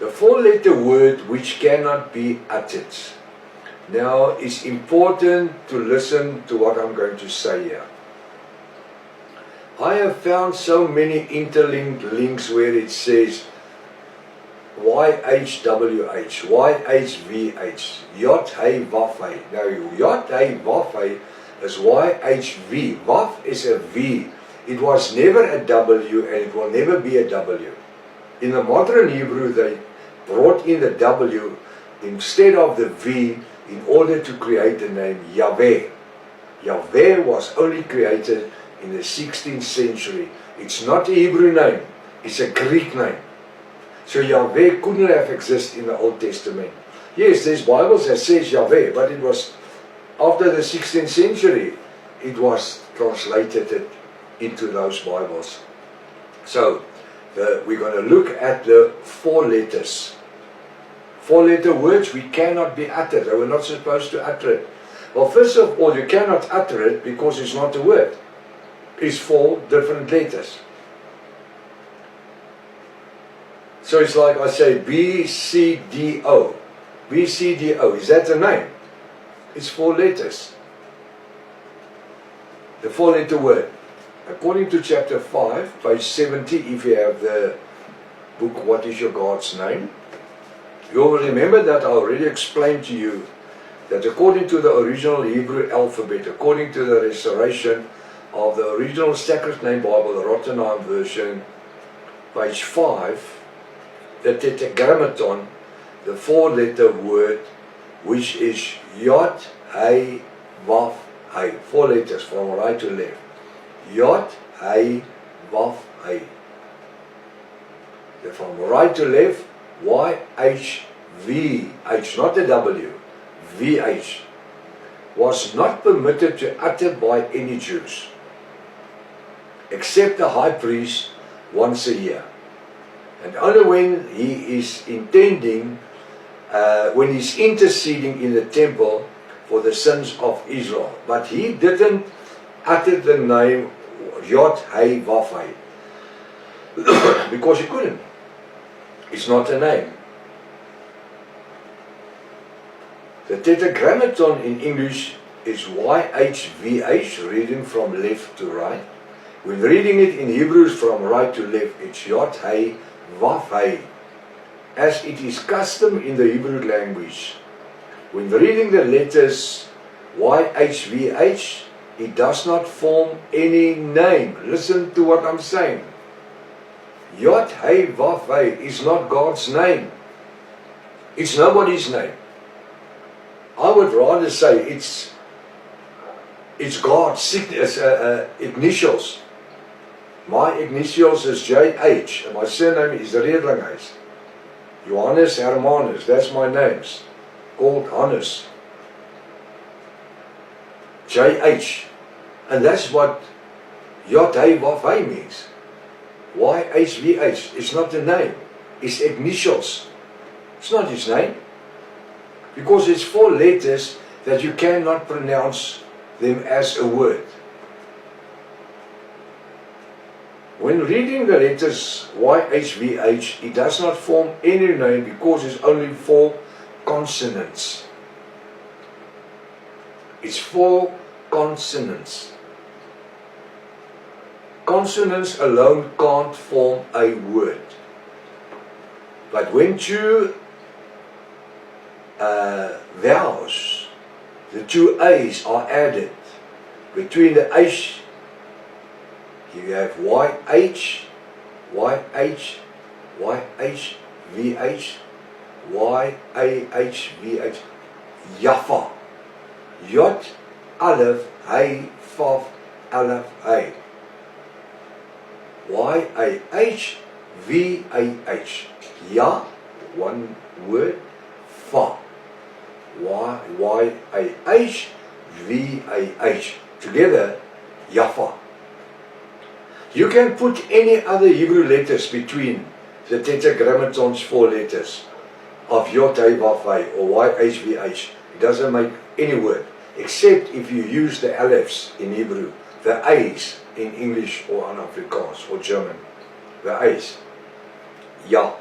The four-letter word which cannot be uttered. Now, it's important to listen to what I'm going to say here. I have found so many interlinked links where it says YHWH, YHVH, Yod-Heh-Vav-Heh. Now, Yod-Heh-Vav-Heh is YHV. Vav is a V. It was never a W and it will never be a W. In the modern Hebrew, they brought in the W instead of the V in order to create the name Yahweh. Yahweh was only created in the 16th century. It's not a Hebrew name, it's a Greek name. So Yahweh couldn't have existed in the Old Testament. Yes, there's Bibles that says Yahweh, but it was after the 16th century it was translated into those Bibles. So we're going to look at the four letters. Four-letter words we cannot be uttered. We're not supposed to utter it. Well, first of all, you cannot utter it because it's not a word. It's four different letters. So it's like I say B-C-D-O. B-C-D-O, is that a name? It's four letters. The four-letter word. According to chapter 5, page 70, if you have the book, What is Your God's Name? You will remember that I already explained to you that according to the original Hebrew alphabet, according to the restoration of the original Sacred Name Bible, the Rottenheim version, page 5, the Tetragrammaton, the four-letter word, which is Yod, Heh, Vav, Heh. Four letters from right to left. Yod, Heh, Vav, Heh. From right to left, YHVH, not a W, VH, was not permitted to utter by any Jews, except the high priest once a year. And only when he is intending, when he's interceding in the temple for the sins of Israel. But he didn't utter the name Yod-Heh-Vav-Heh because he couldn't. It's not a name. The Tetragrammaton in English is YHVH, reading from left to right. When reading it in Hebrew from right to left, it's Yod-Heh-Vav-Heh, as it is custom in the Hebrew language. When reading the letters YHVH, it does not form any name. Listen to what I'm saying. Yod-Heh-Vav-Heh is not God's name. It's nobody's name. I would rather say it's God's initials. My initials is JH and my surname is Redlinghuis. Johannes Hermanus, that's my names. Called Hannes. JH. And that's what Yod-Heh-Vav-Heh means. YHVH. It's not the name. It's initials. It's not his name. Because it's four letters that you cannot pronounce them as a word. When reading the letters YHVH, it does not form any name because it's only four consonants. It's four consonants. Consonants alone can't form a word. But when two vowels, the two A's are added, between the H, you have YH, YH, YH, VH, YAH, VH, Yafa, Yod, Aleph, Heh, Vav, Aleph, Heh. YAH, VAH. Ya, one word, Fa. YAH, VAH. Together, Yafa. You can put any other Hebrew letters between the Tetragrammaton's four letters of Yod-Heh-Vav-Heh or YHVH. It doesn't make any word, except if you use the Alephs in Hebrew, the A's in English or in Afrikaans or German. The A's. Ya.